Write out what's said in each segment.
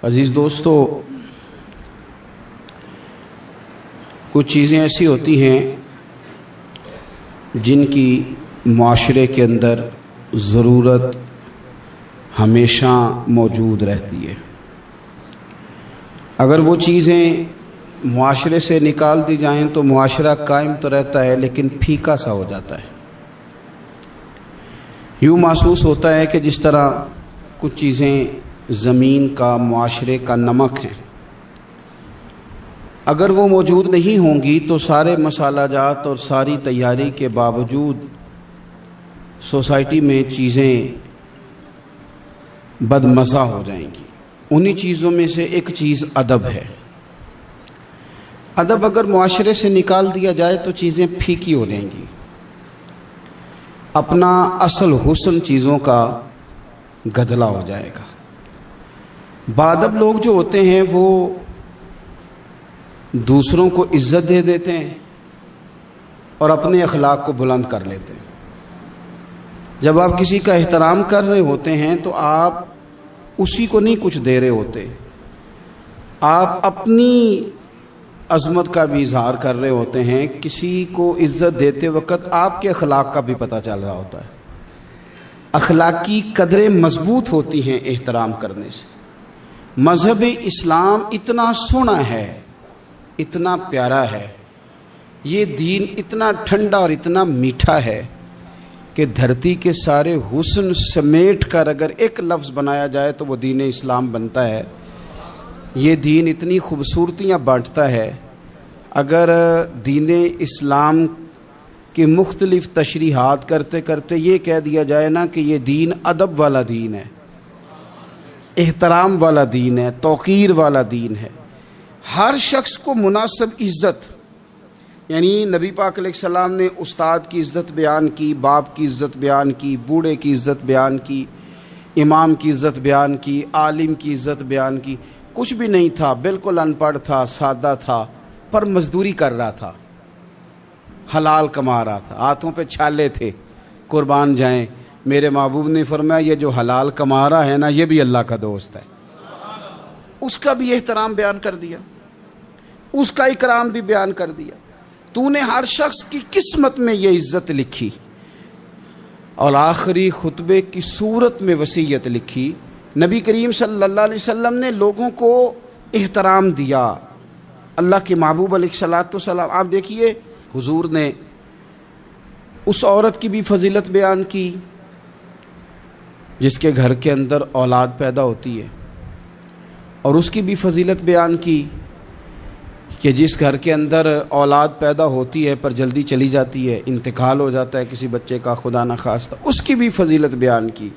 عزیز دوستو، کچھ چیزیں ایسی ہوتی ہیں جن کی معاشرے کے اندر ضرورت ہمیشہ موجود رہتی ہے۔ اگر وہ چیزیں معاشرے سے نکال دی جائیں تو معاشرہ قائم تو رہتا ہے لیکن پھیکا سا ہو جاتا ہے۔ یوں محسوس ہوتا ہے کہ جس طرح کچھ چیزیں زمین کا، معاشرے کا نمک ہیں، اگر وہ موجود نہیں ہوں گی تو سارے مسالہ جات اور ساری تیاری کے باوجود سوسائٹی میں چیزیں بدمزہ ہو جائیں گی۔ انہی چیزوں میں سے ایک چیز ادب ہے۔ ادب اگر معاشرے سے نکال دیا جائے تو چیزیں پھیکی ہو جائیں گی، اپنا اصل حسن چیزوں کا گدلا ہو جائے گا۔ باادب لوگ جو ہوتے ہیں وہ دوسروں کو عزت دے دیتے ہیں اور اپنے اخلاق کو بلند کر لیتے ہیں۔ جب آپ کسی کا احترام کر رہے ہوتے ہیں تو آپ اسی کو نہیں کچھ دے رہے ہوتے، آپ اپنی عظمت کا بھی اظہار کر رہے ہوتے ہیں۔ کسی کو عزت دیتے وقت آپ کے اخلاق کا بھی پتہ چل رہا ہوتا ہے۔ اخلاقی قدریں مضبوط ہوتی ہیں احترام کرنے سے۔ مذہب اسلام اتنا سونا ہے، اتنا پیارا ہے، یہ دین اتنا ٹھنڈا اور اتنا میٹھا ہے کہ دھرتی کے سارے حسن سمیٹ کر اگر ایک لفظ بنایا جائے تو وہ دین اسلام بنتا ہے۔ یہ دین اتنی خوبصورتیاں بانٹتا ہے، اگر دین اسلام کی مختلف تشریحات کرتے کرتے یہ کہہ دیا جائے نا کہ یہ دین ادب والا دین ہے، احترام والا دین ہے، توقیر والا دین ہے، ہر شخص کو مناسب عزت، یعنی نبی پاک علیہ السلام نے استاد کی عزت بیان کی، باپ کی عزت بیان کی، بوڑھے کی عزت بیان کی، امام کی عزت بیان کی، عالم کی عزت بیان کی۔ کچھ بھی نہیں تھا، بالکل ان پڑھ تھا، سادہ تھا، پر مزدوری کر رہا تھا، حلال کما رہا تھا، ہاتھوں پہ چھالے تھے، قربان جائیں۔ میرے محبوب نے فرمایا یہ جو حلال کما رہا ہے نا یہ بھی اللہ کا دوست ہے۔ اس کا بھی احترام بیان کر دیا، اس کا اکرام بھی بیان کر دیا۔ تو نے ہر شخص کی قسمت میں یہ عزت لکھی اور آخری خطبے کی صورت میں وصیت لکھی۔ نبی کریم صلی اللہ علیہ وسلم نے لوگوں کو احترام دیا۔ اللہ کے محبوب علیہ الصلوۃ والسلام، آپ دیکھیے حضور نے اس عورت کی بھی فضیلت بیان کی جس کے گھر کے اندر اولاد پیدا ہوتی ہے، اور اس کی بھی فضیلت بیان کی کہ جس گھر کے اندر اولاد پیدا ہوتی ہے پر جلدی چلی جاتی ہے، انتقال ہو جاتا ہے کسی بچے کا خدا نخواستہ، اس کی بھی فضیلت بیان کی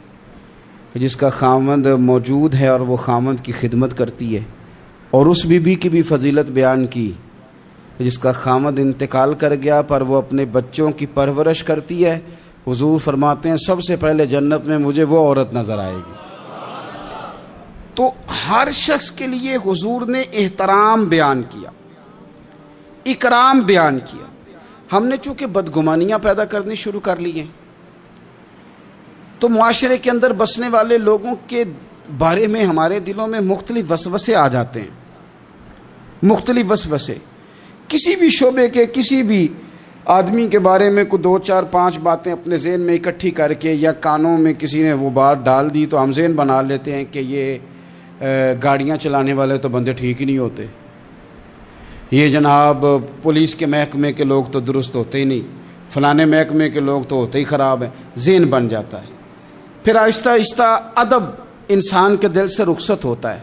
کہ جس کا خاوند موجود ہے اور وہ خاوند کی خدمت کرتی ہے، اور اس بیوی کی بھی فضیلت بیان کی جس کا خاوند انتقال کر گیا پر وہ اپنے بچوں کی پرورش کرتی ہے۔ حضور فرماتے ہیں سب سے پہلے جنت میں مجھے وہ عورت نظر آئے گی۔ تو ہر شخص کے لیے حضور نے احترام بیان کیا، اکرام بیان کیا۔ ہم نے چونکہ بدگمانیاں پیدا کرنی شروع کر لی ہیں تو معاشرے کے اندر بسنے والے لوگوں کے بارے میں ہمارے دلوں میں مختلف وسوسے آ جاتے ہیں، مختلف وسوسے۔ کسی بھی شعبے کے کسی بھی آدمی کے بارے میں کوئی 2 4 5 باتیں اپنے ذہن میں اکٹھی کر کے یا کانوں میں کسی نے وہ بات ڈال دی تو ہم ذہن بنا لیتے ہیں کہ یہ گاڑیاں چلانے والے تو بندے ٹھیک ہی نہیں ہوتے، یہ جناب پولیس کے محکمے کے لوگ تو درست ہوتے ہی نہیں، فلانے محکمے کے لوگ تو ہوتے ہی خراب ہیں، ذہن بن جاتا ہے۔ پھر آہستہ آہستہ ادب انسان کے دل سے رخصت ہوتا ہے۔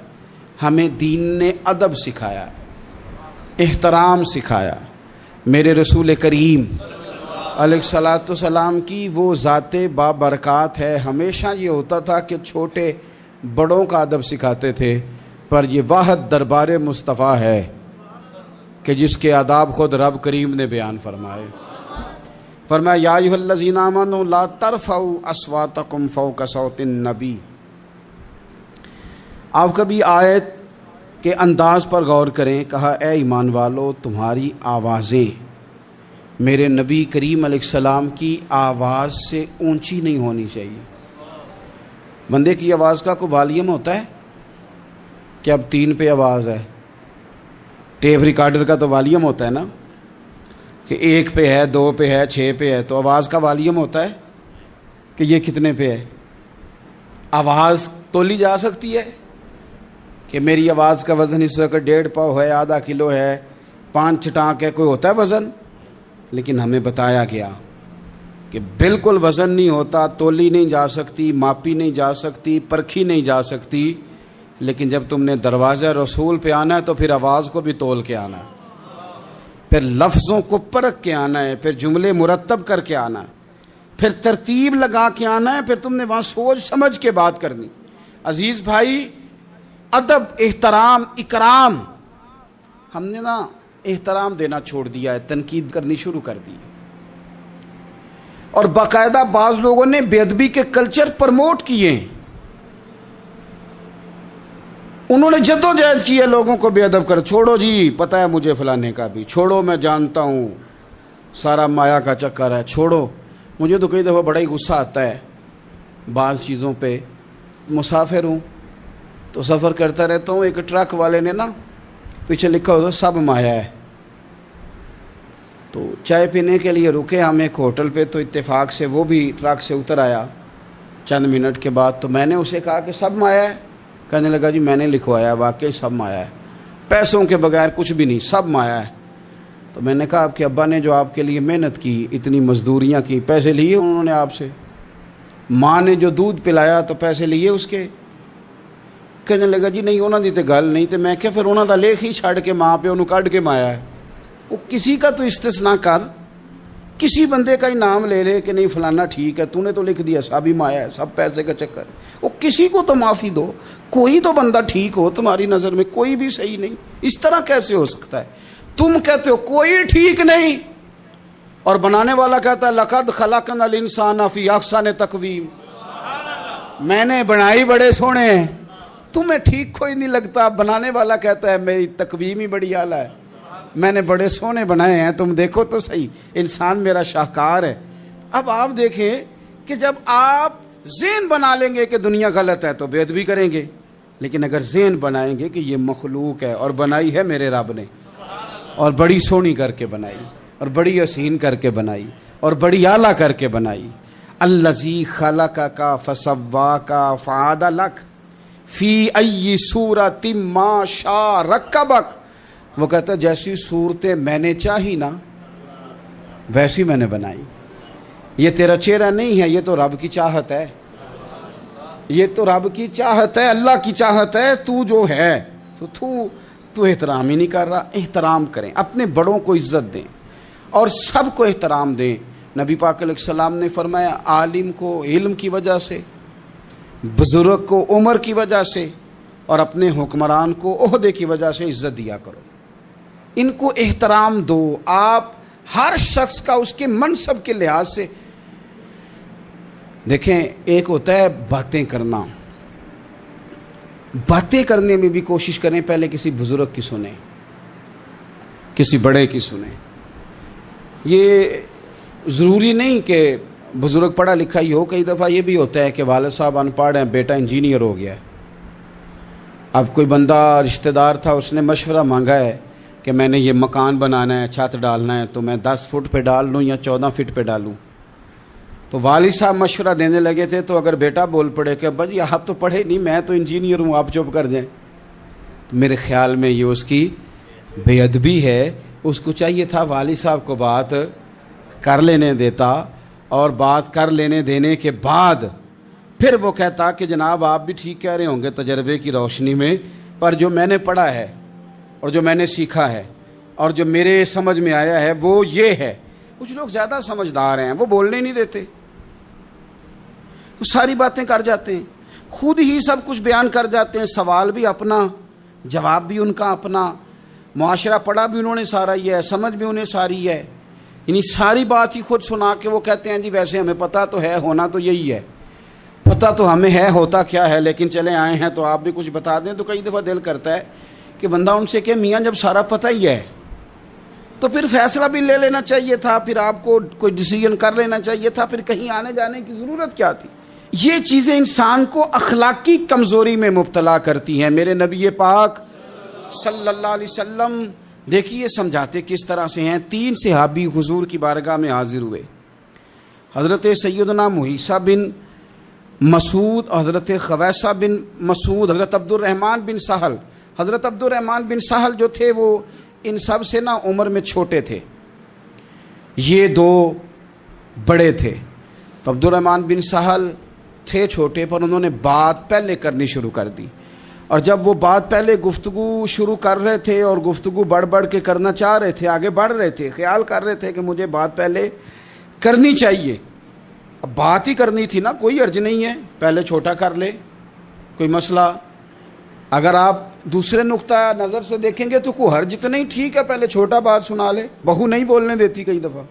ہمیں دین نے ادب سکھایا، احترام سکھایا۔ میرے رسول کریم علیہ الصلوۃ والسلام کی وہ ذات بابرکات ہے، ہمیشہ یہ ہوتا تھا کہ چھوٹے بڑوں کا ادب سکھاتے تھے، پر یہ واحد دربار مصطفیٰ ہے کہ جس کے آداب خود رب کریم نے بیان فرمائے۔ فرمایا یا ایھا الذین آمنوا لا ترفعوا اصواتکم فوق صوت النبی۔ آپ کبھی آیت کے انداز پر غور کریں، کہا اے ایمان والو تمہاری آوازیں میرے نبی کریم علیہ السلام کی آواز سے اونچی نہیں ہونی چاہیے۔ بندے کی آواز کا کوئی والیوم ہوتا ہے؟ کہ اب 3 پہ آواز ہے. ٹیپ ریکارڈر کا تو والیوم ہوتا ہے نا کہ 1 پہ ہے، 2 پہ ہے، 6 پہ ہے. تو آواز کا والیوم ہوتا ہے کہ یہ کتنے پہ ہے. آواز تولی جا سکتی ہے کہ میری آواز کا وزن اس وقت 1.5 پاؤ ہے، آدھا کلو ہے، 5 چٹانک ہے. کوئی ہوتا ہے وزن؟ لیکن ہمیں بتایا گیا کہ بالکل وزن نہیں ہوتا، تولی نہیں جا سکتی، ماپی نہیں جا سکتی، پرکھی نہیں جا سکتی. لیکن جب تم نے دروازہ رسول پہ آنا ہے تو پھر آواز کو بھی تول کے آنا ہے، پھر لفظوں کو پرکھ کے آنا ہے، پھر جملے مرتب کر کے آنا ہے، پھر ترتیب لگا کے آنا ہے، پھر تم نے وہاں سوچ سمجھ کے بات کرنی. عزیز بھائی، ادب، احترام، اکرام، ہم نے نا احترام دینا چھوڑ دیا ہے، تنقید کرنی شروع کر دی. اور باقاعدہ بعض لوگوں نے بے ادبی کے کلچر پرموٹ کیے ہیں. انہوں نے جدوجہد کی ہے لوگوں کو بے ادب کر. چھوڑو جی، پتہ ہے مجھے فلانے کا بھی، چھوڑو میں جانتا ہوں سارا مایا کا چکر ہے، چھوڑو. مجھے تو کئی دفعہ بڑا ہی غصہ آتا ہے بعض چیزوں پہ. مسافر ہوں تو سفر کرتا رہتا ہوں. ایک ٹرک والے نے نا پیچھے لکھا ہوتا سب مایا ہے. تو چائے پینے کے لیے رکے ہم ایک ہوٹل پہ، تو اتفاق سے وہ بھی ٹرک سے اتر آیا چند منٹ کے بعد. تو میں نے اسے کہا کہ سب مایا ہے. کہنے لگا جی میں نے لکھوایا، واقعی سب مایا ہے، پیسوں کے بغیر کچھ بھی نہیں، سب مایا ہے. تو میں نے کہا آپ کے ابا نے جو آپ کے لیے محنت کی، اتنی مزدوریاں کی، پیسے لیے انہوں نے آپ سے؟ ماں نے جو دودھ پلایا تو پیسے لیے اس کے؟ کہنے لگا جی نہیں انہوں دی تے گل نہیں. تے میں کہ پھر انہوں دا لکھ ہی چھڑ کے ماں پہ انہوں کڈ کے مایا ہے. وہ کسی کا تو استثناء کر، کسی بندے کا ہی نام لے لے کہ نہیں فلانا ٹھیک ہے، تو نے تو لکھ دیا سب ہی مایا ہے، سب پیسے کا چکر. وہ کسی کو تو معافی دو، کوئی تو بندہ ٹھیک ہو تمہاری نظر میں، کوئی بھی صحیح نہیں. اس طرح کیسے ہو سکتا ہے؟ تم کہتے ہو کوئی ٹھیک نہیں، اور بنانے والا کہتا ہے لقد خلقنا الانسان فی احسن تقویم، میں نے بنائی بڑے سونے ہیں، تمہیں ٹھیک کوئی نہیں لگتا. بنانے والا کہتا ہے میری تقویم ہی بڑی اعلیٰ ہے، میں نے بڑے سونے بنائے ہیں، تم دیکھو تو صحیح، انسان میرا شاہکار ہے. اب آپ دیکھیں کہ جب آپ ذہن بنا لیں گے کہ دنیا غلط ہے تو بے ادبی کریں گے، لیکن اگر ذہن بنائیں گے کہ یہ مخلوق ہے اور بنائی ہے میرے رب نے، اور بڑی سونی کر کے بنائی، اور بڑی حسین کر کے بنائی، اور بڑی اعلیٰ کر کے بنائی. الذی خلقک فسواک فعدلک فی ای صورت ما شاء رکبک. وہ کہتا ہے جیسی صورتیں میں نے چاہی نا ویسی میں نے بنائی. یہ تیرا چہرہ نہیں ہے، یہ تو رب کی چاہت ہے، یہ تو رب کی چاہت ہے، اللہ کی چاہت ہے. تو جو ہے تو احترام ہی نہیں کر رہا. احترام کریں، اپنے بڑوں کو عزت دیں اور سب کو احترام دیں. نبی پاک علیہ السلام نے فرمایا عالم کو علم کی وجہ سے، بزرگ کو عمر کی وجہ سے، اور اپنے حکمران کو عہدے کی وجہ سے عزت دیا کرو. ان کو احترام دو. آپ ہر شخص کا اس کے منصب کے لحاظ سے دیکھیں. ایک ہوتا ہے باتیں کرنا، باتیں کرنے میں بھی کوشش کریں پہلے کسی بزرگ کی سنیں، کسی بڑے کی سنیں. یہ ضروری نہیں کہ بزرگ پڑھا لکھا ہی ہو. کئی دفعہ یہ بھی ہوتا ہے کہ والد صاحب ان پڑھ ہیں، بیٹا انجینئر ہو گیا ہے. اب کوئی بندہ رشتہ دار تھا، اس نے مشورہ مانگا ہے کہ میں نے یہ مکان بنانا ہے، چھت ڈالنا ہے، تو میں 10 فٹ پہ ڈال لوں یا 14 فٹ پہ ڈالوں. تو والد صاحب مشورہ دینے لگے تھے، تو اگر بیٹا بول پڑے کہ ابا جی آپ تو پڑھے نہیں، میں تو انجینئر ہوں، آپ چپ کر جائیں، تو میرے خیال میں یہ اس کی بے ادبی ہے. اس کو چاہیے تھا والد صاحب کو بات کر لینے دیتا، اور بات کر لینے دینے کے بعد پھر وہ کہتا کہ جناب آپ بھی ٹھیک کہہ رہے ہوں گے تجربے کی روشنی میں، پر جو میں نے پڑھا ہے اور جو میں نے سیکھا ہے اور جو میرے سمجھ میں آیا ہے وہ یہ ہے. کچھ لوگ زیادہ سمجھدار ہیں، وہ بولنے نہیں دیتے، وہ ساری باتیں کر جاتے ہیں، خود ہی سب کچھ بیان کر جاتے ہیں. سوال بھی اپنا، جواب بھی ان کا اپنا، معاشرہ پڑھا بھی انہوں نے سارا ہی ہے، سمجھ بھی انہیں ساری ہے، یعنی ساری بات ہی خود سنا کے وہ کہتے ہیں جی ویسے ہمیں پتہ تو ہے، ہونا تو یہی ہے، پتہ تو ہمیں ہے ہوتا کیا ہے، لیکن چلے آئے ہیں تو آپ بھی کچھ بتا دیں. تو کئی دفعہ دل کرتا ہے کہ بندہ ان سے کہ میاں جب سارا پتہ ہی ہے تو پھر فیصلہ بھی لے لینا چاہیے تھا، پھر آپ کو کوئی ڈیسیژن کر لینا چاہیے تھا، پھر کہیں آنے جانے کی ضرورت کیا تھی؟ یہ چیزیں انسان کو اخلاقی کمزوری میں مبتلا کرتی ہیں۔ میرے نبی پاک صلی اللہ علیہ وسلم دیکھیے سمجھاتے کس طرح سے ہیں۔ 3 صحابی حضور کی بارگاہ میں حاضر ہوئے، حضرت سیدنا مہیثہ بن مسعود، حضرت خویصہ بن مسعود، حضرت عبد الرحمن بن سہل۔ حضرت عبد الرحمن بن سہل جو تھے وہ ان سب سے نا عمر میں چھوٹے تھے، یہ 2 بڑے تھے۔ تو عبد الرحمن بن سہل تھے چھوٹے، پر انہوں نے بات پہلے کرنی شروع کر دی، اور جب وہ بات پہلے گفتگو شروع کر رہے تھے اور گفتگو بڑھ بڑھ کے کرنا چاہ رہے تھے، آگے بڑھ رہے تھے، خیال کر رہے تھے کہ مجھے بات پہلے کرنی چاہیے، اب بات ہی کرنی تھی نا، کوئی حرج نہیں ہے پہلے چھوٹا کر لے، کوئی مسئلہ۔ اگر آپ دوسرے نقطہ نظر سے دیکھیں گے تو کوئی حرج تو نہیں، ٹھیک ہے پہلے چھوٹا بات سنا لے۔ بہو نہیں بولنے دیتی کئی دفعہ،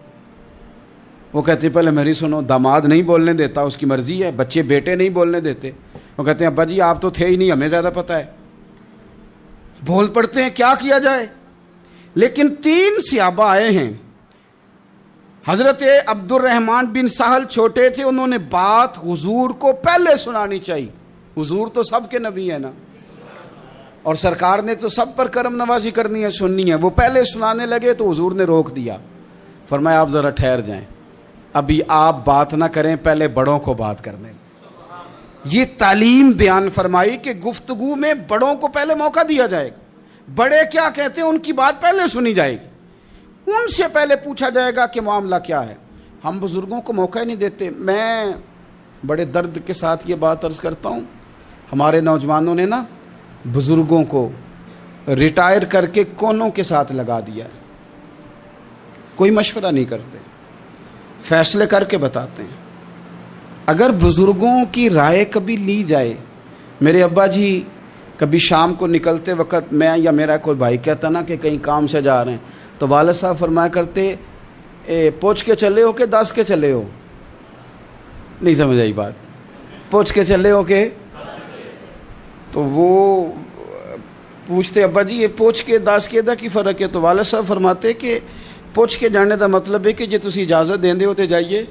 وہ کہتے ہیں پہلے میری سنو، داماد نہیں بولنے دیتا، اس کی مرضی ہے، بچے بیٹے نہیں بولنے دیتے، وہ کہتے ہیں ابا جی آپ تو تھے ہی نہیں، ہمیں زیادہ پتہ ہے، بول پڑتے ہیں، کیا کیا جائے۔ لیکن 3 صحابہ آئے ہیں، حضرت عبد الرحمن بن سہل چھوٹے تھے، انہوں نے بات حضور کو پہلے سنانی چاہیے، حضور تو سب کے نبی ہے نا، اور سرکار نے تو سب پر کرم نوازی کرنی ہے، سننی ہے۔ وہ پہلے سنانے لگے تو حضور نے روک دیا، فرمایا آپ ذرا ٹھہر جائیں، ابھی آپ بات نہ کریں، پہلے بڑوں کو بات کرنے دیں۔ یہ تعلیم بیان فرمائی کہ گفتگو میں بڑوں کو پہلے موقع دیا جائے گا، بڑے کیا کہتے ہیں ان کی بات پہلے سنی جائے گی، ان سے پہلے پوچھا جائے گا کہ معاملہ کیا ہے۔ ہم بزرگوں کو موقع ہی نہیں دیتے۔ میں بڑے درد کے ساتھ یہ بات عرض کرتا ہوں، ہمارے نوجوانوں نے نا بزرگوں کو ریٹائر کر کے کونوں کے ساتھ لگا دیا ہے، کوئی مشورہ نہیں کرتے، فیصلے کر کے بتاتے ہیں۔ اگر بزرگوں کی رائے کبھی لی جائے، میرے ابا جی کبھی شام کو نکلتے وقت میں یا میرا کوئی بھائی کہتا نا کہ کہیں کام سے جا رہے ہیں، تو والد صاحب فرمایا کرتے پوچھ کے چلے ہو کہ 10 کے چلے ہو؟ نہیں سمجھ آئی بات، پوچھ کے چلے ہو کہ؟ تو وہ پوچھتے ابا جی یہ پوچھ کے 10 کے دا کی فرق ہے؟ تو والد صاحب فرماتے کہ پوچھ کے جانے دا مطلب ہے کہ جے تسی اجازت دیندے ہو تے جائیے۔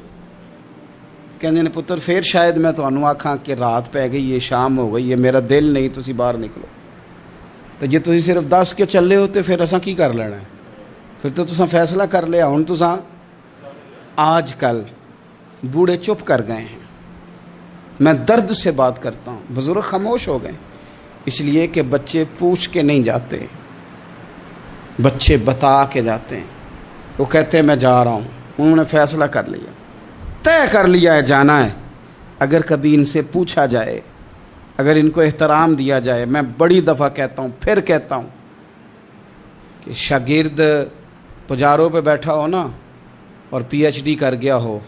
کہندے نے پتر پھر شاید میں تانوں آکھاں کہ رات پہ گئی ہے، شام ہو گئی ہے، میرا دل نہیں، تسی باہر نکلو۔ تو جے تسی صرف 10 کے چلے ہو تے پھر اساں کی کر لینا ہے؟ پھر تو تساں فیصلہ کر لیا، ہن تساں آج کل بوڑھے چپ کر گئے ہیں۔ میں درد سے بات کرتا ہوں، بزرگ خاموش ہو گئے، اس لیے کہ بچے پوچھ کے نہیں جاتے، بچے بتا کے جاتے ہیں۔ وہ کہتے ہیں میں جا رہا ہوں، انہوں نے فیصلہ کر لیا، طے کر لیا ہے جانا ہے۔ اگر کبھی ان سے پوچھا جائے، اگر ان کو احترام دیا جائے، میں بڑی دفعہ کہتا ہوں، پھر کہتا ہوں کہ شاگرد پجاروں پہ بیٹھا ہو نا اور پی ایچ ڈی کر گیا ہو،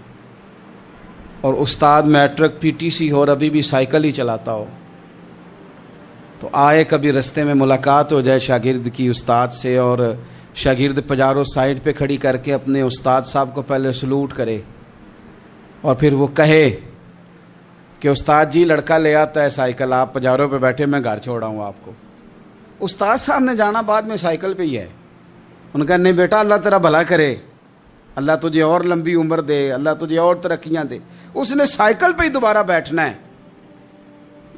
اور استاد میٹرک پی ٹی سی ہو اور ابھی بھی سائیکل ہی چلاتا ہو، تو آئے کبھی رستے میں ملاقات ہو جائے شاگرد کی استاد سے، اور شاگرد پجارو سائڈ پہ کھڑی کر کے اپنے استاد صاحب کو پہلے سلوٹ کرے، اور پھر وہ کہے کہ استاد جی لڑکا لے آتا ہے سائیکل، آپ پجاروں پہ بیٹھے، میں گھر چھوڑا ہوں آپ کو۔ استاد صاحب نے جانا بعد میں سائیکل پہ ہی ہے، ان کا نہیں بیٹا اللہ تیرا بھلا کرے، اللہ تجھے اور لمبی عمر دے، اللہ تجھے اور ترقیاں دے، اس نے سائیکل پہ ہی دوبارہ بیٹھنا ہے۔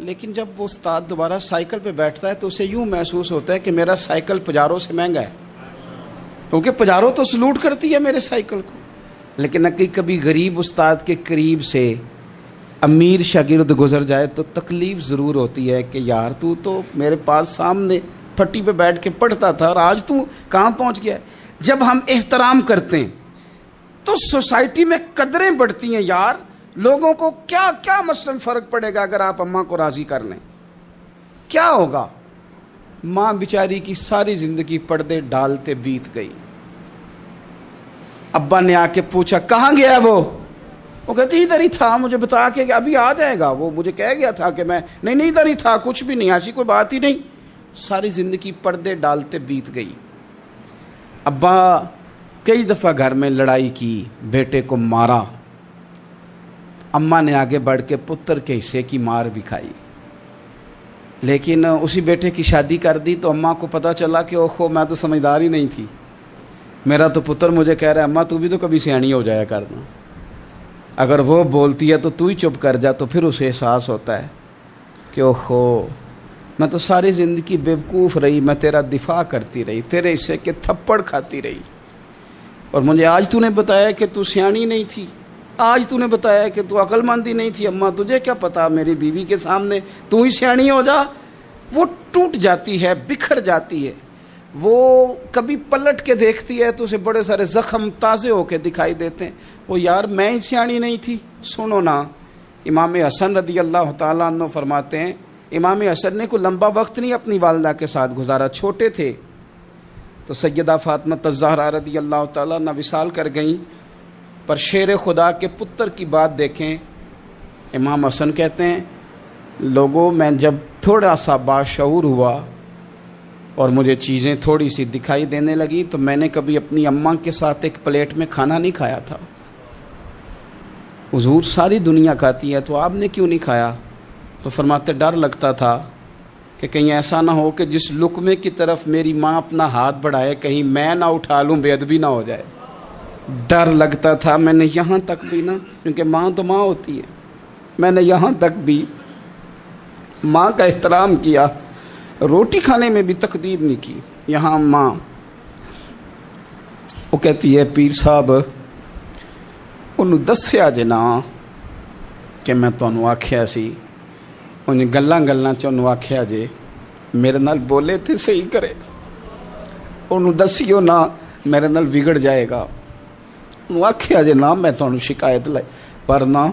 لیکن جب وہ استاد دوبارہ سائیکل پہ بیٹھتا ہے تو اسے یوں محسوس ہوتا ہے کہ میرا سائیکل پجاروں سے مہنگا ہے، کیونکہ پجاروں تو سلوٹ کرتی ہے میرے سائیکل کو۔ لیکن کبھی غریب استاد کے قریب سے امیر شاگرد گزر جائے تو تکلیف ضرور ہوتی ہے کہ یار تو میرے پاس سامنے پھٹی پہ بیٹھ کے پڑھتا تھا اور آج تو کہاں پہنچ گیا ہے۔ جب ہم احترام کرتے ہیں تو سوسائٹی میں قدریں بڑھتی ہیں یار۔ لوگوں کو کیا مثلاً فرق پڑے گا اگر آپ اماں کو راضی کر لیں؟ کیا ہوگا؟ ماں بیچاری کی ساری زندگی پردے ڈالتے بیت گئی، ابا نے آ کے پوچھا کہاں گیا وہ کہتی ادھر ہی تھا، مجھے بتا کے کہ ابھی آ جائے گا، وہ مجھے کہہ گیا تھا کہ میں نہیں ادھر ہی تھا، کچھ بھی نہیں، ایسی کوئی بات ہی نہیں۔ ساری زندگی پردے ڈالتے بیت گئی۔ ابا کئی دفعہ گھر میں لڑائی کی، بیٹے کو مارا، اماں نے آگے بڑھ کے پتر کے حصے کی مار بھی کھائی، لیکن اسی بیٹے کی شادی کر دی تو اماں کو پتہ چلا کہ اوہو میں تو سمجھدار ہی نہیں تھی، میرا تو پتر مجھے کہہ رہا ہے اماں تو بھی تو کبھی سیانی ہو جایا کرنا۔ اگر وہ بولتی ہے تو تو ہی چپ کر جا، تو پھر اسے احساس ہوتا ہے کہ اوہو میں تو ساری زندگی بیوقوف رہی، میں تیرا دفاع کرتی رہی، تیرے حصے کے تھپڑ کھاتی رہی، اور مجھے آج تو نے بتایا کہ تو سیانی نہیں تھی، آج تو نے بتایا کہ تو عقل مندی نہیں تھی، اماں تجھے کیا پتا، میری بیوی کے سامنے تو ہی سیانی ہو جا۔ وہ ٹوٹ جاتی ہے، بکھر جاتی ہے، وہ کبھی پلٹ کے دیکھتی ہے تو اسے بڑے سارے زخم تازے ہو کے دکھائی دیتے ہیں، وہ یار میں ہی سیانی نہیں تھی۔ سنو نا، امام حسن رضی اللہ تعالیٰ عنہ فرماتے ہیں، امام حسن نے کوئی لمبا وقت نہیں اپنی والدہ کے ساتھ گزارا، چھوٹے تھے تو سیدہ فاطمہ الزہرا رضی اللہ تعالیٰ عنہ وصال کر گئیں، پر شیر خدا کے پتر کی بات دیکھیں، امام حسن کہتے ہیں لوگوں میں جب تھوڑا سا باشعور ہوا اور مجھے چیزیں تھوڑی سی دکھائی دینے لگی تو میں نے کبھی اپنی اماں کے ساتھ ایک پلیٹ میں کھانا نہیں کھایا تھا۔ حضور ساری دنیا کھاتی ہے تو آپ نے کیوں نہیں کھایا؟ تو فرماتے ڈر لگتا تھا کہ کہیں ایسا نہ ہو کہ جس لقمے کی طرف میری ماں اپنا ہاتھ بڑھائے کہیں میں نہ اٹھا لوں، بے ادبی نہ ہو جائے۔ ڈر لگتا تھا، میں نے یہاں تک بھی نا، کیونکہ ماں تو ماں ہوتی ہے، میں نے یہاں تک بھی ماں کا احترام کیا، روٹی کھانے میں بھی تقدیر نہیں کی۔ یہاں ماں وہ کہتی ہے پیر صاحب انہوں دسیا جے نا کہ میں تانوں آکھیا سی، انہیں گلاں چانوں آکھیا جے میرے نال بولے تھے صحیح کرے، انہوں دسیو نا میرے نال بگڑ جائے گا، انہوں آکھیا جے نا میں تانوں شکایت لائی، پر نہ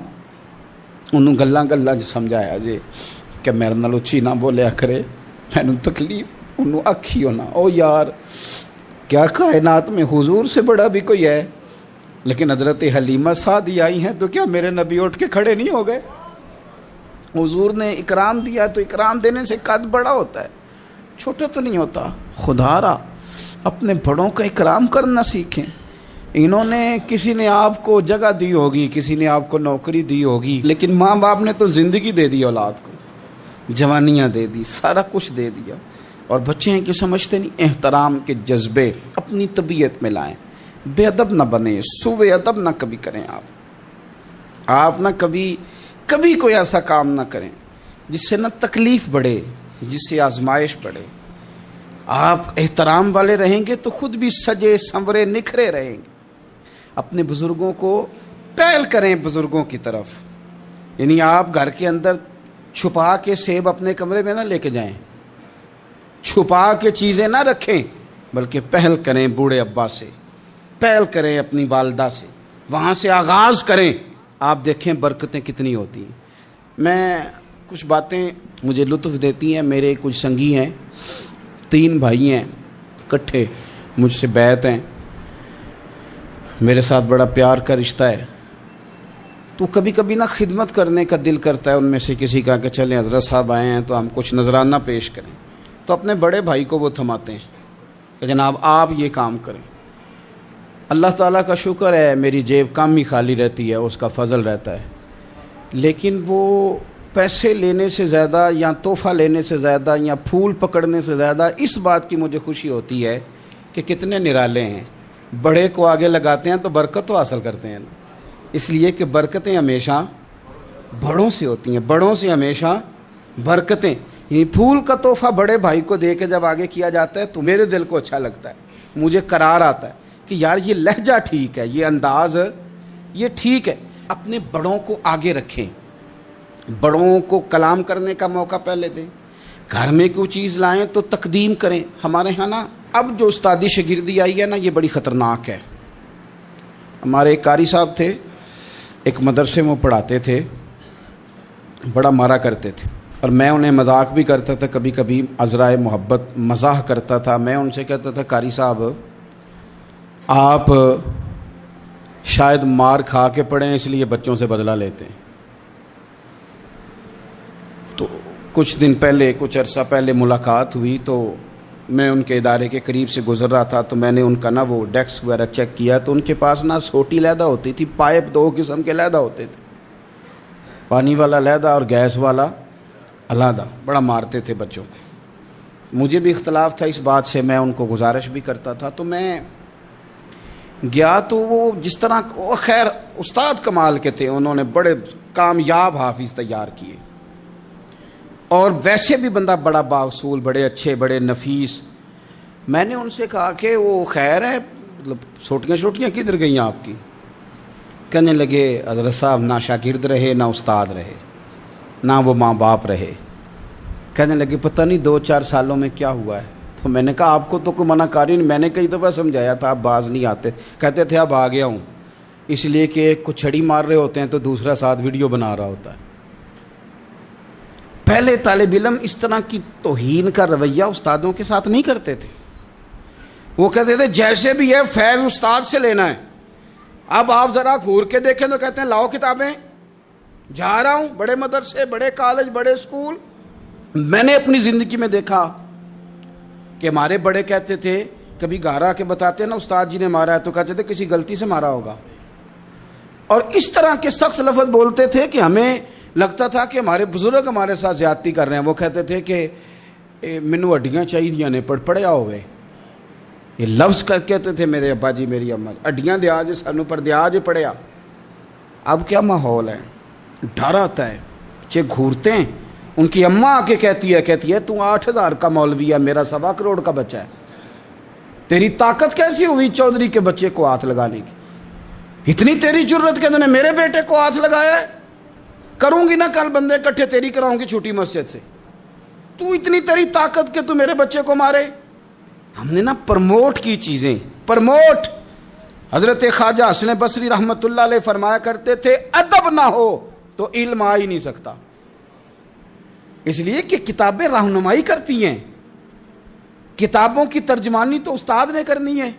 انہوں گلاں سمجھایا جے کہ میرے نال اچھی نہ بولیا کرے، میں تکلیف، انہوں آکھیو نا۔ او یار کیا کائنات میں حضور سے بڑا بھی کوئی ہے؟ لیکن حضرت حلیمہ سعدی آئی ہیں تو کیا میرے نبی اٹھ کے کھڑے نہیں ہو گئے؟ حضور نے اکرام دیا تو اکرام دینے سے قد بڑا ہوتا ہے، چھوٹا تو نہیں ہوتا۔ خدا را اپنے بڑوں کا اکرام کرنا سیکھیں۔ انہوں نے کسی نے آپ کو جگہ دی ہوگی، کسی نے آپ کو نوکری دی ہوگی، لیکن ماں باپ نے تو زندگی دے دی اولاد کو، جوانیاں دے دی، سارا کچھ دے دیا، اور بچے ہیں کہ سمجھتے نہیں۔ احترام کے جذبے اپنی طبیعت میں لائیں، بے ادب نہ بنیں، سوء ادب نہ کبھی کریں، آپ نہ کبھی کوئی ایسا کام نہ کریں جس سے نہ تکلیف بڑھے، جس سے آزمائش بڑھے۔ آپ احترام والے رہیں گے تو خود بھی سجے سنورے نکھرے رہیں گے۔ اپنے بزرگوں کو پہل کریں بزرگوں کی طرف، یعنی آپ گھر کے اندر چھپا کے سیب اپنے کمرے میں نہ لے کے جائیں، چھپا کے چیزیں نہ رکھیں، بلکہ پہل کریں بوڑھے ابا سے، پہل کریں اپنی والدہ سے، وہاں سے آغاز کریں، آپ دیکھیں برکتیں کتنی ہوتی ہیں۔ میں کچھ باتیں مجھے لطف دیتی ہیں، میرے کچھ سنگی ہیں، 3 بھائی ہیں اکٹھے، مجھ سے بیعت ہیں، میرے ساتھ بڑا پیار کا رشتہ ہے، تو کبھی کبھی نا خدمت کرنے کا دل کرتا ہے ان میں سے کسی کا کہ چلیں حضرت صاحب آئے ہیں تو ہم کچھ نذرانہ پیش کریں، تو اپنے بڑے بھائی کو وہ تھماتے ہیں کہ جناب آپ یہ کام کریں۔ اللہ تعالیٰ کا شکر ہے میری جیب کم ہی خالی رہتی ہے، اس کا فضل رہتا ہے، لیکن وہ پیسے لینے سے زیادہ یا تحفہ لینے سے زیادہ یا پھول پکڑنے سے زیادہ اس بات کی مجھے خوشی ہوتی ہے کہ کتنے نرالے ہیں، بڑے کو آگے لگاتے ہیں تو برکت تو حاصل کرتے ہیں نا، اس لیے کہ برکتیں ہمیشہ بڑوں سے ہوتی ہیں، بڑوں سے ہمیشہ برکتیں، یعنی پھول کا تحفہ بڑے بھائی کو دے کے جب آگے کیا جاتا ہے تو میرے دل کو اچھا لگتا ہے، مجھے قرار آتا ہے کہ یار یہ لہجہ ٹھیک ہے، یہ انداز یہ ٹھیک ہے۔ اپنے بڑوں کو آگے رکھیں، بڑوں کو کلام کرنے کا موقع پہلے دیں، گھر میں کوئی چیز لائیں تو تقدیم کریں۔ ہمارے ہاں نا اب جو استادی شاگردی آئی ہے نا یہ بڑی خطرناک ہے۔ ہمارے ایک قاری صاحب تھے، ایک مدرسے میں پڑھاتے تھے، بڑا مارا کرتے تھے، اور میں انہیں مذاق بھی کرتا تھا، کبھی کبھی عذرائے محبت مزاح کرتا تھا۔ میں ان سے کہتا تھا قاری صاحب آپ شاید مار کھا کے پڑھیں اس لیے بچوں سے بدلہ لیتے ہیں۔ تو کچھ دن پہلے، کچھ عرصہ پہلے ملاقات ہوئی تو میں ان کے ادارے کے قریب سے گزر رہا تھا، تو میں نے ان کا نا وہ ڈیسک وغیرہ چیک کیا تو ان کے پاس نا سوٹی علیحدہ ہوتی تھی، پائپ 2 قسم کے علیحدہ ہوتے تھے، پانی والا علیحدہ اور گیس والا علیحدہ، بڑا مارتے تھے بچوں کو۔ مجھے بھی اختلاف تھا اس بات سے، میں ان کو گزارش بھی کرتا تھا، تو میں گیا تو وہ جس طرح خیر استاد کمال کے تھے، انہوں نے بڑے کامیاب حافظ تیار کیے، اور ویسے بھی بندہ بڑا بااصول، بڑے اچھے، بڑے نفیس۔ میں نے ان سے کہا کہ وہ خیر ہے، مطلب چھوٹیاں چھوٹیاں کدھر گئیں آپ کی؟ کہنے لگے حضرت صاحب نہ شاگرد رہے، نہ استاد رہے، نہ وہ ماں باپ رہے۔ کہنے لگے پتہ نہیں 2-4 سالوں میں کیا ہوا ہے۔ تو میں نے کہا آپ کو تو کوئی منع کاری نہیں، میں نے کئی دفعہ سمجھایا تھا، آپ باز نہیں آتے۔ کہتے تھے اب آ گیا ہوں، اس لیے کہ ایک کو چھڑی مار رہے ہوتے ہیں تو دوسرا ساتھ ویڈیو بنا رہا ہوتا ہے۔ پہلے طالب علم اس طرح کی توہین کا رویہ استادوں کے ساتھ نہیں کرتے تھے، وہ کہتے تھے جیسے بھی ہے فیض استاد سے لینا ہے۔ اب آپ ذرا گھور کے دیکھیں تو کہتے ہیں لاؤ کتابیں، جا رہا ہوں بڑے مدرسے، بڑے کالج، بڑے اسکول۔ میں نے اپنی زندگی میں دیکھا کہ ہمارے بڑے کہتے تھے، کبھی گھر کے بتاتے نا استاد جی نے مارا ہے تو کہتے تھے کسی غلطی سے مارا ہوگا، اور اس طرح کے سخت لفظ بولتے تھے کہ ہمیں لگتا تھا کہ ہمارے بزرگ ہمارے ساتھ زیادتی کر رہے ہیں۔ وہ کہتے تھے کہ مینو ہڈیاں چاہیے نے پڑیا ہوئے، یہ لفظ کہتے تھے میرے ابا جی میری اماں، ہڈیاں دیا جی سانو پر دیا جی پڑیا۔ اب کیا ماحول ہے، ڈر آتا ہے، بچے گھورتے ہیں۔ ان کی اماں آ کے کہتی ہے تو 8,000 کا مولوی ہے، میرا 1.25 کروڑ کا بچہ ہے، تیری طاقت کیسی ہوئی چودھری کے بچے کو ہاتھ لگانے کی؟ اتنی تیری جرت کہ انہوں نے میرے بیٹے کو ہاتھ لگایا ہے؟ کروں گی نا کل بندے اکٹھے تیری کراؤں گی چھوٹی مسجد سے، تو اتنی تیری طاقت کہ تو میرے بچے کو مارے۔ ہم نے نا پرموٹ کی چیزیں، پرموٹ۔ حضرت خواجہ حسن بصری رحمت اللہ علیہ فرمایا کرتے تھے ادب نہ ہو تو علم آ ہی نہیں سکتا، اس لیے کہ کتابیں رہنمائی کرتی ہیں، کتابوں کی ترجمانی تو استاد نے کرنی ہے۔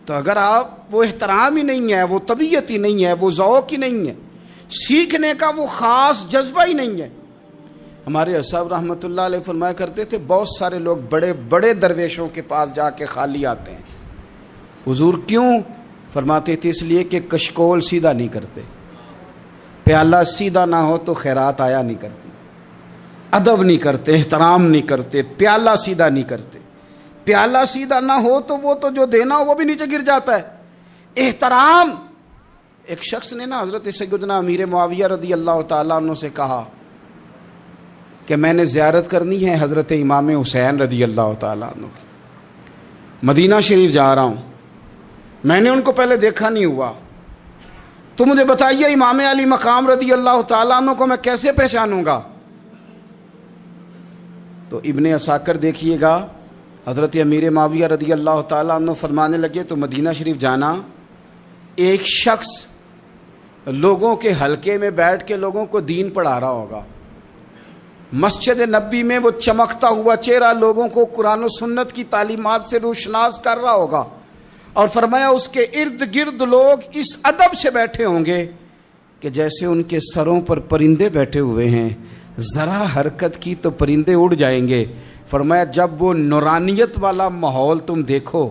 تو اگر آپ وہ احترام ہی نہیں ہے، وہ طبیعت ہی نہیں ہے، وہ ذوق ہی نہیں ہے، سیکھنے کا وہ خاص جذبہ ہی نہیں ہے۔ ہمارے صاحب رحمۃ اللہ علیہ فرمایا کرتے تھے بہت سارے لوگ بڑے بڑے درویشوں کے پاس جا کے خالی آتے ہیں۔ حضور کیوں؟ فرماتے تھے اس لیے کہ کشکول سیدھا نہیں کرتے، پیالہ سیدھا نہ ہو تو خیرات آیا نہیں کرتی، ادب نہیں کرتے، احترام نہیں کرتے، پیالہ سیدھا نہیں کرتے۔ پیالہ سیدھا نہ ہو تو وہ تو جو دینا ہو وہ بھی نیچے گر جاتا ہے۔ احترام۔ ایک شخص نے نا حضرت سیدنا امیر معاویہ رضی اللہ تعالیٰ عنہ سے کہا کہ میں نے زیارت کرنی ہے حضرت امام حسین رضی اللہ تعالیٰ عنہ کی، مدینہ شریف جا رہا ہوں، میں نے ان کو پہلے دیکھا نہیں ہوا، تو مجھے بتائیے امام علی مقام رضی اللہ تعالیٰ عنہ کو میں کیسے پہچانوں گا؟ تو ابن عساکر دیکھیے گا حضرت امیر معاویہ رضی اللہ تعالیٰ عنہ فرمانے لگے تو مدینہ شریف جانا، ایک شخص لوگوں کے حلقے میں بیٹھ کے لوگوں کو دین پڑھا رہا ہوگا، مسجد نبی میں وہ چمکتا ہوا چہرہ لوگوں کو قرآن و سنت کی تعلیمات سے روشناس کر رہا ہوگا، اور فرمایا اس کے ارد گرد لوگ اس ادب سے بیٹھے ہوں گے کہ جیسے ان کے سروں پر پرندے بیٹھے ہوئے ہیں، ذرا حرکت کی تو پرندے اڑ جائیں گے۔ فرمایا جب وہ نورانیت والا ماحول تم دیکھو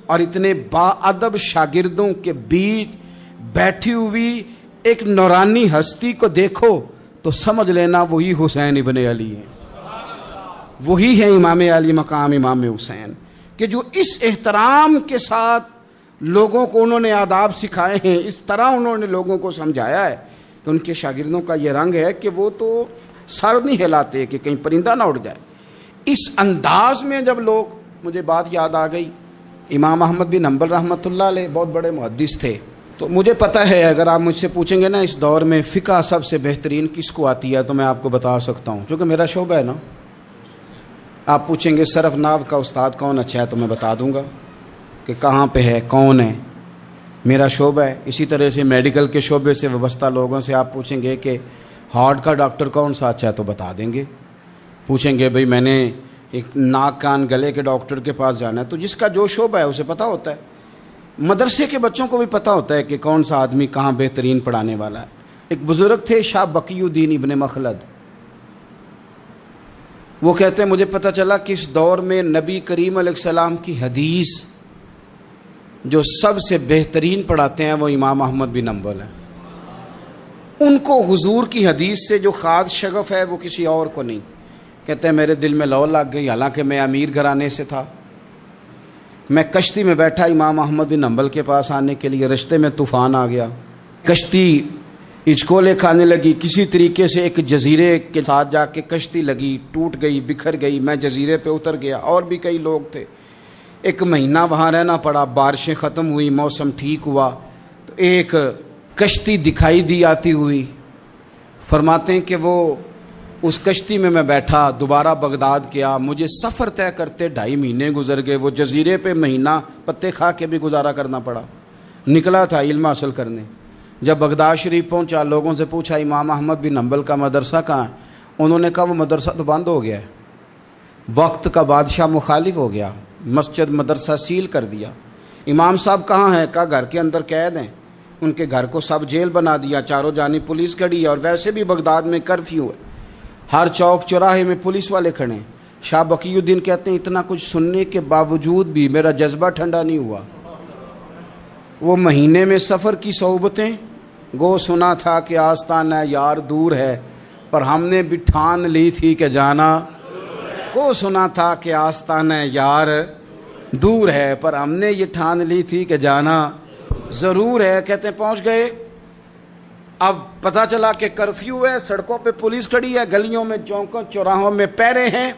اور اتنے با ادب شاگردوں کے بیچ بیٹھی ہوئی ایک نورانی ہستی کو دیکھو تو سمجھ لینا وہی حسین ابن علی ہیں، وہی ہے امام علی مقام امام حسین، کہ جو اس احترام کے ساتھ لوگوں کو انہوں نے آداب سکھائے ہیں، اس طرح انہوں نے لوگوں کو سمجھایا ہے کہ ان کے شاگردوں کا یہ رنگ ہے کہ وہ تو سر نہیں ہلاتے کہ کہیں پرندہ نہ اڑ جائے۔ اس انداز میں جب لوگ، مجھے بات یاد آ گئی، امام احمد بن حنبل رحمۃ اللہ علیہ بہت بڑے محدث تھے، تو مجھے پتہ ہے اگر آپ مجھ سے پوچھیں گے نا اس دور میں فقہ سب سے بہترین کس کو آتی ہے تو میں آپ کو بتا سکتا ہوں، کیونکہ میرا شعبہ ہے نا۔ آپ پوچھیں گے صرف ناو کا استاد کون اچھا ہے تو میں بتا دوں گا کہ کہاں پہ ہے، کون ہے، میرا شعبہ ہے۔ اسی طرح سے میڈیکل کے شعبے سے وابستہ لوگوں سے آپ پوچھیں گے کہ ہارٹ کا ڈاکٹر کون سا اچھا ہے تو بتا دیں گے۔ پوچھیں گے بھئی میں نے ایک ناک کان گلے کے ڈاکٹر کے پاس جانا ہے، تو جس کا جو شعبہ ہے اسے پتہ ہوتا ہے۔ مدرسے کے بچوں کو بھی پتہ ہوتا ہے کہ کون سا آدمی کہاں بہترین پڑھانے والا ہے۔ ایک بزرگ تھے شاہ بقی الدین ابن مخلد، وہ کہتے ہیں مجھے پتہ چلا کہ اس دور میں نبی کریم علیہ السلام کی حدیث جو سب سے بہترین پڑھاتے ہیں وہ امام احمد بن حنبل ہیں۔ ان کو حضور کی حدیث سے جو خاص شغف ہے وہ کسی اور کو نہیں۔ کہتے ہیں میرے دل میں لو لگ گئی، حالانکہ میں امیر گھرانے سے تھا، میں کشتی میں بیٹھا امام احمد بن حنبل کے پاس آنے کے لیے، رستے میں طوفان آ گیا، کشتی ہچکولے کھانے لگی، کسی طریقے سے ایک جزیرے کے ساتھ جا کے کشتی لگی، ٹوٹ گئی، بکھر گئی، میں جزیرے پہ اتر گیا، اور بھی کئی لوگ تھے، 1 مہینہ وہاں رہنا پڑا، بارشیں ختم ہوئی، موسم ٹھیک ہوا تو ایک کشتی دکھائی دی آتی ہوئی، فرماتے ہیں کہ وہ اس کشتی میں بیٹھا، دوبارہ بغداد گیا، مجھے سفر طے کرتے 2.5 مہینے گزر گئے، وہ جزیرے پہ مہینہ پتے کھا کے بھی گزارا کرنا پڑا، نکلا تھا علم حاصل کرنے، جب بغداد شریف پہنچا لوگوں سے پوچھا امام احمد بن حنبل کا مدرسہ کہاں ہے؟ انہوں نے کہا وہ مدرسہ تو بند ہو گیا ہے، وقت کا بادشاہ مخالف ہو گیا، مسجد مدرسہ سیل کر دیا۔ امام صاحب کہاں ہیں؟ کہا گھر کے اندر قید ہیں، ان کے گھر کو سب جیل بنا دیا، چاروں جانب پولیس کھڑی ہے، اور ویسے بھی بغداد میں کرفیو ہے، ہر چوک چوراہے میں پولیس والے کھڑے ہیں۔ شاہ بقی الدین کہتے ہیں اتنا کچھ سننے کے باوجود بھی میرا جذبہ ٹھنڈا نہیں ہوا، وہ مہینے میں سفر کی صحبتیں، گو سنا تھا کہ آستانہ یار دور ہے، پر ہم نے بھی ٹھان لی تھی کہ جانا، گو سنا تھا کہ آستانہ یار دور ہے، پر ہم نے یہ ٹھان لی تھی کہ جانا ضرور ہے۔ کہتے ہیں پہنچ گئے، اب پتہ چلا کہ کرفیو ہے، سڑکوں پہ پولیس کھڑی ہے، گلیوں میں چوکوں چوراہوں میں پہرے ہیں،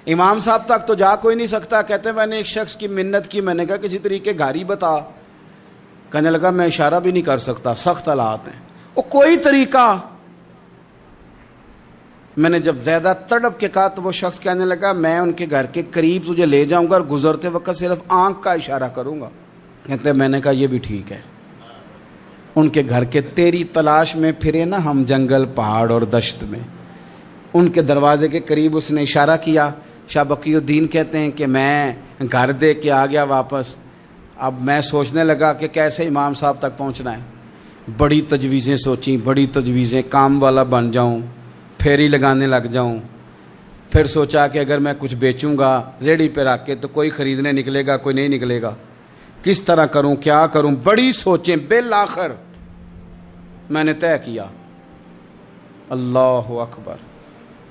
امام صاحب تک تو جا کوئی نہیں سکتا۔ کہتے ہیں میں نے ایک شخص کی منت کی، میں نے کہا کسی طریقے گاڑی بتا، کہنے لگا میں اشارہ بھی نہیں کر سکتا، سخت حالات ہیں، وہ کوئی طریقہ۔ میں نے جب زیادہ تڑپ کے کہا تو وہ شخص کہنے لگا میں ان کے گھر کے قریب تجھے لے جاؤں گا اور گزرتے وقت صرف آنکھ کا اشارہ کروں گا۔ کہتے ہیں میں نے کہا یہ بھی ٹھیک ہے۔ ان کے گھر کے تیری تلاش میں پھرے نا ہم جنگل پہاڑ اور دشت میں، ان کے دروازے کے قریب اس نے اشارہ کیا۔ شاہ بقی الدین کہتے ہیں کہ میں گھر دے کے آ گیا واپس، اب میں سوچنے لگا کہ کیسے امام صاحب تک پہنچنا ہے، بڑی تجویزیں سوچیں، بڑی تجویزیں، کام والا بن جاؤں، پھیری لگانے لگ جاؤں، پھر سوچا کہ اگر میں کچھ بیچوں گا ریڑھی پہ رکھ کے تو کوئی خریدنے نکلے گا، کوئی نہیں نکلے گا، کس طرح کروں، کیا کروں، بڑی سوچیں، بالآخر میں نے طے کیا، اللہ اکبر،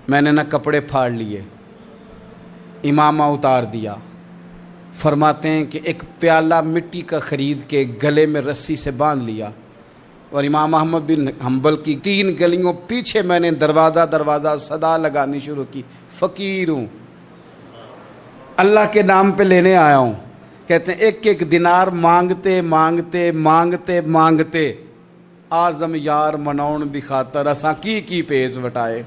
میں نے نہ کپڑے پھاڑ لیے، امامہ اتار دیا، فرماتے ہیں کہ ایک پیالہ مٹی کا خرید کے گلے میں رسی سے باندھ لیا، اور امام احمد بن حنبل کی 3 گلیوں پیچھے میں نے دروازہ صدا لگانی شروع کی، فقیر ہوں، اللہ کے نام پہ لینے آیا ہوں۔ کہتے ہیں 1 دینار مانگتے مانگتے مانگتے مانگتے آزم یار مناؤن دی خاطر اساں کی پیس وٹائے۔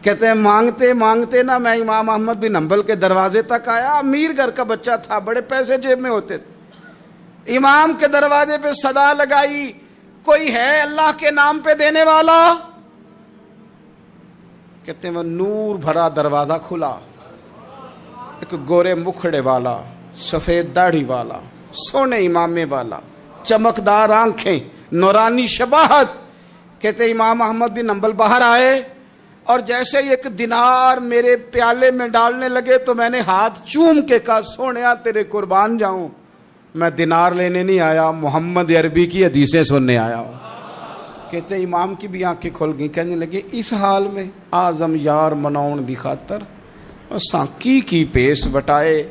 کہتے ہیں مانگتے مانگتے نا میں امام احمد بن حنبل کے دروازے تک آیا، امیر گھر کا بچہ تھا، بڑے پیسے جیب میں ہوتے تھے، امام کے دروازے پہ صدا لگائی، کوئی ہے اللہ کے نام پہ دینے والا؟ کہتے ہیں وہ نور بھرا دروازہ کھلا، ایک گورے مکھڑے والا، سفید داڑھی والا، سونے امامے والا، چمکدار آنکھیں، نورانی شباہت۔ کہتے امام احمد بن حنبل باہر آئے اور جیسے 1 دینار میرے پیالے میں ڈالنے لگے تو میں نے ہاتھ چوم کے کہا سونیا تیرے قربان جاؤں، میں دینار لینے نہیں آیا، محمد عربی کی حدیثیں سننے آیا ہوں۔ کہتے امام کی بھی آنکھیں کھل گئیں، کہنے لگے اس حال میں آزم یار مناؤن دی خاطر اساں کی پیس وٹائے۔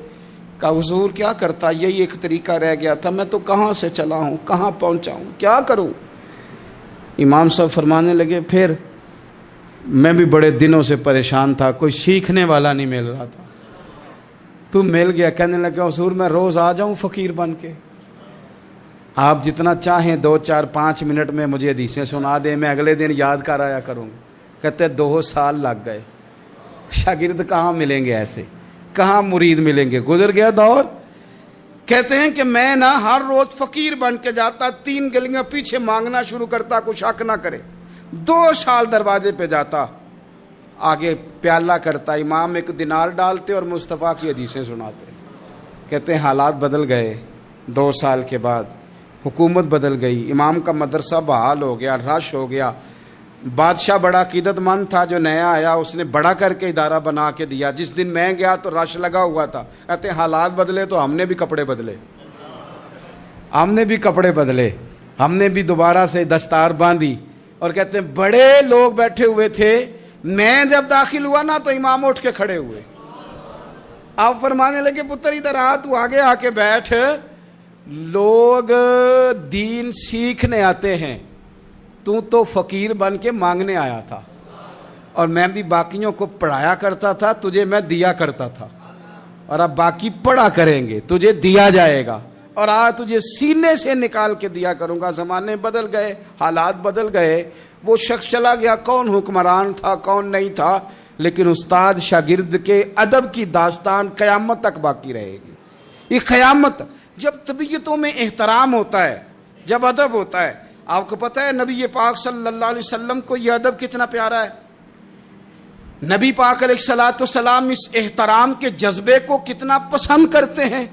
کہا حضور کیا کرتا، یہی ایک طریقہ رہ گیا تھا، میں تو کہاں سے چلا ہوں، کہاں پہنچا ہوں، کیا کروں؟ امام صاحب فرمانے لگے پھر میں بھی بڑے دنوں سے پریشان تھا، کوئی سیکھنے والا نہیں مل رہا تھا، تو مل گیا۔ کہنے لگا حضور میں روز آ جاؤں فقیر بن کے، آپ جتنا چاہیں 2 4 5 منٹ میں مجھے حدیثیں سنا دیں، میں اگلے دن یاد کر آیا کروں گا۔ کہتے 2 سال لگ گئے، شاگرد کہاں ملیں گے ایسے، کہاں مرید ملیں گے، گزر گیا دور۔ کہتے ہیں کہ میں نا ہر روز فقیر بن کے جاتا، 3 گلیاں پیچھے مانگنا شروع کرتا، کوئی شک نہ کرے، 2 سال دروازے پہ جاتا، آگے پیالہ کرتا، امام 1 دینار ڈالتے اور مصطفیٰ کی حدیثیں سناتے۔ کہتے ہیں حالات بدل گئے، 2 سال کے بعد حکومت بدل گئی، امام کا مدرسہ بحال ہو گیا، رش ہو گیا، بادشاہ بڑا عقیدت مند تھا، جو نیا آیا اس نے بڑا کر کے ادارہ بنا کے دیا، جس دن میں گیا تو رش لگا ہوا تھا۔ کہتے ہیں حالات بدلے تو ہم نے بھی کپڑے بدلے، ہم نے بھی دوبارہ سے دستار باندھی، اور کہتے ہیں بڑے لوگ بیٹھے ہوئے تھے، میں جب داخل ہوا نا تو امام اٹھ کے کھڑے ہوئے، آپ فرمانے لگے پتر ادھر آ، تو آگے آ کے بیٹھ، لوگ دین سیکھنے آتے ہیں، تو فقیر بن کے مانگنے آیا تھا، اور میں بھی باقیوں کو پڑھایا کرتا تھا، تجھے میں دیا کرتا تھا، اور اب باقی پڑھا کریں گے، تجھے دیا جائے گا، اور آج تجھے سینے سے نکال کے دیا کروں گا۔ زمانے بدل گئے، حالات بدل گئے، وہ شخص چلا گیا، کون حکمران تھا کون نہیں تھا، لیکن استاد شاگرد کے ادب کی داستان قیامت تک باقی رہے گی۔ یہ قیامت، جب طبیعتوں میں احترام ہوتا ہے، جب ادب ہوتا ہے۔ آپ کو پتہ ہے نبی پاک صلی اللہ علیہ وسلم کو یہ ادب کتنا پیارا ہے؟ نبی پاک علیہ الصلوۃ والسلام اس احترام کے جذبے کو کتنا پسند کرتے ہیں۔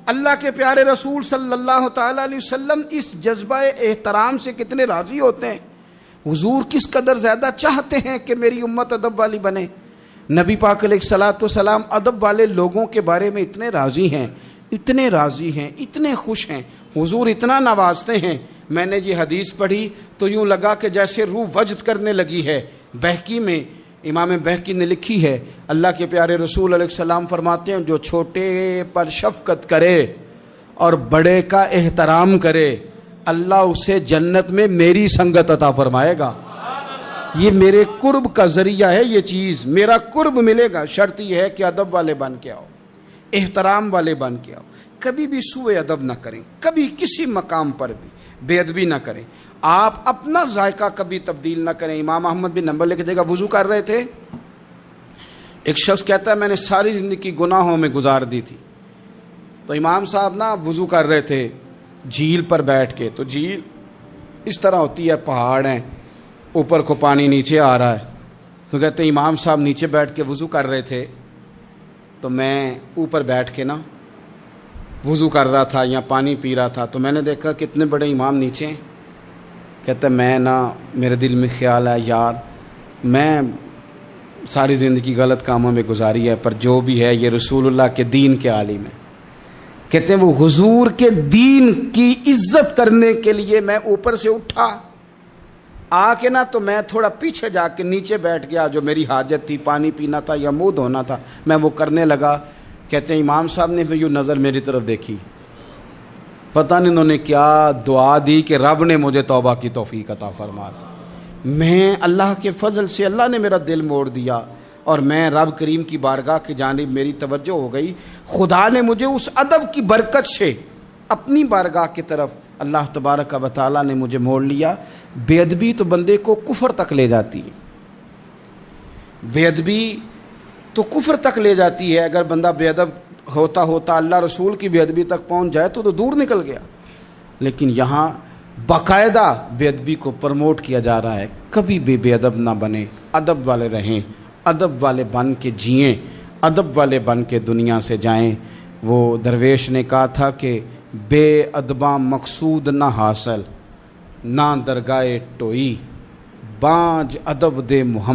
اللہ کے پیارے رسول صلی اللہ تعالی علیہ وسلم اس جذبہ احترام سے کتنے راضی ہوتے ہیں۔ حضور کس قدر زیادہ چاہتے ہیں کہ میری امت ادب والی بنے۔ نبی پاک علیہ الصلوۃ والسلام ادب والے لوگوں کے بارے میں اتنے راضی ہیں، اتنے راضی ہیں، اتنے خوش ہیں، حضور اتنا نوازتے ہیں۔ میں نے یہ حدیث پڑھی تو یوں لگا کہ جیسے روح وجد کرنے لگی ہے۔ بہقی میں امام بہقی نے لکھی ہے، اللہ کے پیارے رسول علیہ السلام فرماتے ہیں جو چھوٹے پر شفقت کرے اور بڑے کا احترام کرے، اللہ اسے جنت میں میری سنگت عطا فرمائے گا۔ یہ میرے قرب کا ذریعہ ہے، یہ چیز میرا قرب ملے گا۔ شرط یہ ہے کہ ادب والے بن کے آؤ، احترام والے بن کے آؤ، کبھی بھی سوء ادب نہ کریں، کبھی کسی مقام پر بھی بے ادبی نہ کریں، آپ اپنا ذائقہ کبھی تبدیل نہ کریں۔ امام احمد بن حنبل لکھ دے گا، وضو کر رہے تھے، ایک شخص کہتا ہے میں نے ساری زندگی گناہوں میں گزار دی تھی، تو امام صاحب نا وضو کر رہے تھے جھیل پر بیٹھ کے، تو جھیل اس طرح ہوتی ہے، پہاڑ ہیں، اوپر کو پانی نیچے آ رہا ہے، تو کہتے ہیں امام صاحب نیچے بیٹھ کے وضو کر رہے تھے، تو میں اوپر بیٹھ کے نا وضو کر رہا تھا یا پانی پی رہا تھا، تو میں نے دیکھا کتنے بڑے امام نیچے ہیں۔ کہتا ہے میں نا میرے دل میں خیال ہے یار میں ساری زندگی غلط کاموں میں گزاری ہے، پر جو بھی ہے یہ رسول اللہ کے دین کے عالم ہے۔ کہتے ہیں وہ حضور کے دین کی عزت کرنے کے لیے میں اوپر سے اٹھا آ کے نا، تو میں تھوڑا پیچھے جا کے نیچے بیٹھ گیا، جو میری حاجت تھی، پانی پینا تھا یا منہ دھونا تھا، میں وہ کرنے لگا۔ کہتے ہیں امام صاحب نے پھر یوں نظر میری طرف دیکھی، پتہ نہیں انہوں نے کیا دعا دی کہ رب نے مجھے توبہ کی توفیق عطا فرما دی۔ میں اللہ کے فضل سے اللہ نے میرا دل موڑ دیا، اور میں رب کریم کی بارگاہ کی جانب میری توجہ ہو گئی، خدا نے مجھے اس ادب کی برکت سے اپنی بارگاہ کی طرف اللہ تبارک و تعالیٰ نے مجھے موڑ لیا۔ بے ادبی تو بندے کو کفر تک لے جاتی ہے، بے ادبی تو کفر تک لے جاتی ہے۔ اگر بندہ بے ادب ہوتا ہوتا اللہ رسول کی بے ادبی تک پہنچ جائے تو دور نکل گیا، لیکن یہاں باقاعدہ بے ادبی کو پروموٹ کیا جا رہا ہے۔ کبھی بھی بے ادب نہ بنے، ادب والے رہیں، ادب والے بن کے جئیں، ادب والے بن کے دنیا سے جائیں۔ وہ درویش نے کہا تھا کہ بے ادباں مقصود نہ حاصل، نہ درگاہ ٹوئی، بانج ادب دے محمد